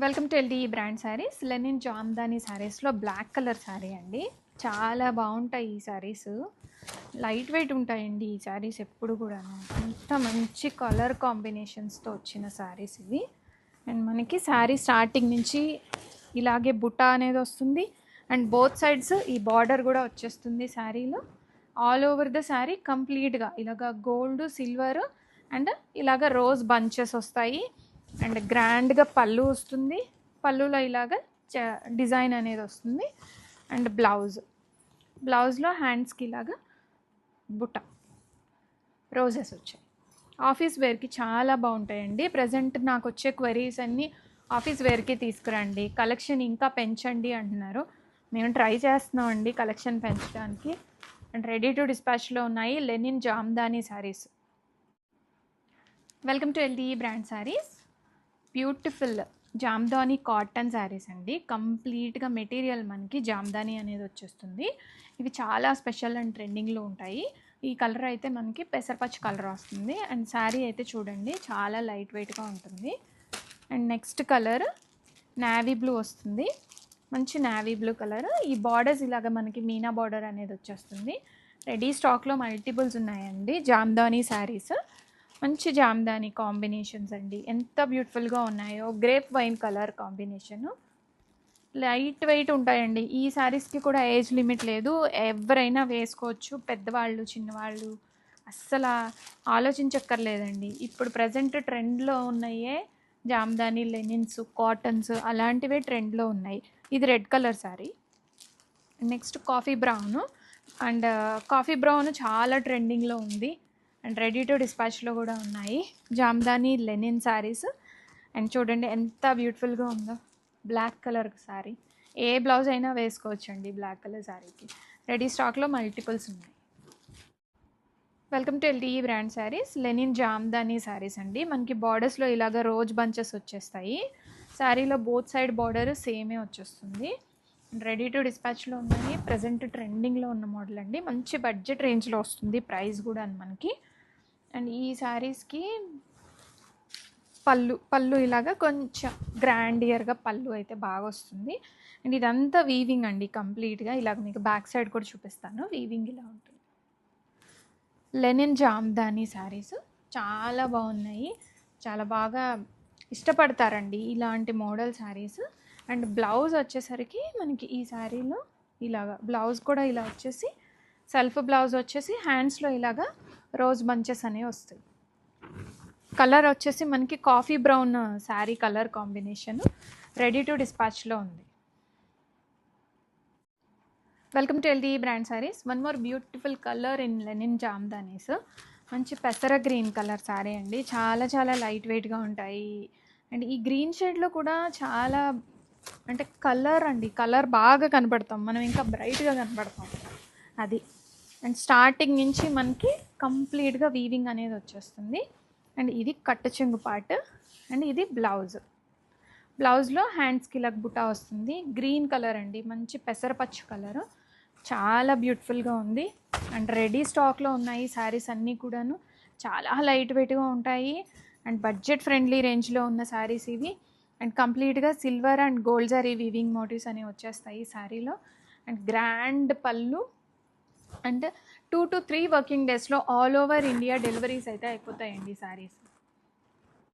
Welcome to LD brand sarees. Linen jamdani శారీస్లో black colour sari అండి. చాలా బాగుంటాయి ఈ శారీస్. లైట్ వెయిట్ ఉంటాయండి ఈ శారీస్ ఎప్పుడు కూడా. అంత మంచి కలర్ కాంబినేషన్స్తో వచ్చిన శారీస్ ఇవి. అండ్ మనకి శారీ స్టార్టింగ్ నుంచి ఇలాగే బుట్ట అనేది వస్తుంది. అండ్ బోత్ సైడ్స్ ఈ బార్డర్ కూడా వచ్చేస్తుంది శారీలో. ఆల్ ఓవర్ ద శారీ కంప్లీట్గా ఇలాగ గోల్డ్, సిల్వర్ అండ్ ఇలాగ రోజ్ బంచెస్ వస్తాయి. అండ్ గ్రాండ్గా పళ్ళు వస్తుంది. పళ్ళులో ఇలాగ డిజైన్ అనేది వస్తుంది. అండ్ బ్లౌజ్లో హ్యాండ్స్కి ఇలాగా బుట్ట రోజెస్ వచ్చాయి. ఆఫీస్ వేర్కి చాలా బాగుంటాయండి. ప్రజెంట్ నాకు వచ్చే క్వరీస్ అన్నీ ఆఫీస్ వేర్కి తీసుకురండి, కలెక్షన్ ఇంకా పెంచండి అంటున్నారు. మేము ట్రై చేస్తున్నామండి కలెక్షన్ పెంచడానికి. అండ్ రెడీ టు డిస్పాచ్లో ఉన్నాయి linen jamdani sarees. Welcome to LD brand sarees. Beautiful jamdani cotton sarees అండి. కంప్లీట్గా మెటీరియల్ మనకి జామ్దాని అనేది వచ్చేస్తుంది. ఇవి చాలా స్పెషల్ అండ్ ట్రెండింగ్లో ఉంటాయి. ఈ కలర్ అయితే మనకి పెసరపచ్చి కలర్ వస్తుంది. అండ్ శారీ అయితే చూడండి చాలా లైట్ వెయిట్గా ఉంటుంది. And next colour navy blue వస్తుంది. మంచి నావీ బ్లూ కలర్. ఈ బార్డర్స్ ఇలాగ మనకి మీనా బార్డర్ అనేది వచ్చేస్తుంది. రెడీ స్టాక్లో మల్టిపుల్స్ ఉన్నాయండి జామ్దాని శారీస్. మంచి జామ్దాని కాంబినేషన్స్ అండి. ఎంత బ్యూటిఫుల్గా ఉన్నాయో. Grape wine colour combination. Light weight ఉంటాయండి. ఈ శారీస్కి కూడా ఏజ్ లిమిట్ లేదు, ఎవరైనా వేసుకోవచ్చు. పెద్దవాళ్ళు, చిన్నవాళ్ళు అస్సలు ఆలోచించక్కర్లేదండి. ఇప్పుడు ప్రజెంట్ ట్రెండ్లో ఉన్నాయే జామ్దాని, లెనిన్స్, కాటన్స్ అలాంటివే ట్రెండ్లో ఉన్నాయి. ఇది red colour sari. Next coffee brown. And coffee brown చాలా ట్రెండింగ్లో ఉంది. అండ్ రెడీ టు డిస్పాచ్లో కూడా ఉన్నాయి జామ్దాని లెనిన్ శారీస్. అండ్ చూడండి ఎంత బ్యూటిఫుల్గా ఉందో. బ్లాక్ కలర్ శారీ, ఏ బ్లౌజ్ అయినా వేసుకోవచ్చండి బ్లాక్ కలర్ శారీకి. రెడీ స్టాక్లో మల్టిపుల్స్ ఉన్నాయి. Welcome to LD brand sarees. Linen jamdani sarees అండి. మనకి బార్డర్స్లో ఇలాగ రోజ్ బంచెస్ వచ్చేస్తాయి. శారీలో బోత్ సైడ్ బార్డర్ సేమే వచ్చేస్తుంది. రెడీ టు డిస్పాచ్లో ఉన్నాయి. ప్రజెంట్ ట్రెండింగ్లో ఉన్న మోడల్ అండి. మంచి బడ్జెట్ రేంజ్లో వస్తుంది ప్రైస్ కూడా మనకి. అండ్ ఈ శారీస్కి పళ్ళు ఇలాగా కొంచెం గ్రాండియర్గా పళ్ళు అయితే బాగా వస్తుంది. అండ్ ఇదంతా వీవింగ్ అండి కంప్లీట్గా. ఇలాగ మీకు బ్యాక్ సైడ్ కూడా చూపిస్తాను. వీవింగ్ ఇలా ఉంటుంది. లెనిన్ జామ్దాని శారీస్ చాలా బాగున్నాయి. చాలా బాగా ఇష్టపడతారండి ఇలాంటి మోడల్ శారీస్. అండ్ బ్లౌజ్ వచ్చేసరికి మనకి ఈ శారీలో ఇలాగా బ్లౌజ్ కూడా ఇలా వచ్చేసి సెల్ఫ్ బ్లౌజ్ వచ్చేసి హ్యాండ్స్లో ఇలాగా రోజ్ బంచెస్ అనేవి వస్తాయి. కలర్ వచ్చేసి మనకి coffee brown sari colour combination. Ready to డిస్పాచ్లో ఉంది. Welcome to LD brand saris. One more beautiful colour in linen jamdanis. మంచి పెసర గ్రీన్ కలర్ శారీ అండి. చాలా చాలా లైట్ వెయిట్గా ఉంటాయి. అండ్ ఈ గ్రీన్ షేడ్లో కూడా చాలా అంటే కలర్ అండి, కలర్ బాగా కనపడతాం మనం, ఇంకా బ్రైట్గా కనపడతాం అది. అండ్ స్టార్టింగ్ నుంచి మనకి కంప్లీట్గా వీవింగ్ అనేది వచ్చేస్తుంది. అండ్ ఇది కట్టు చెంగు పార్ట్. అండ్ ఇది బ్లౌజ్లో హ్యాండ్స్కి ఇలా బుటా వస్తుంది. గ్రీన్ కలర్ అండి, మంచి పెసరపచ్చి కలర్. చాలా బ్యూటిఫుల్గా ఉంది. అండ్ రెడీ స్టాక్లో ఉన్నాయి శారీస్ అన్నీ కూడాను. చాలా లైట్ వెయిట్గా ఉంటాయి. అండ్ బడ్జెట్ ఫ్రెండ్లీ రేంజ్లో ఉన్న శారీస్ ఇవి. అండ్ కంప్లీట్గా silver and gold zari weaving motifs అనేవి వచ్చేస్తాయి శారీలో. And grand pallu. And 2 to 3 working డేస్లో ఆల్ ఓవర్ ఇండియా డెలివరీస్ అయితే అయిపోతాయండి శారీస్.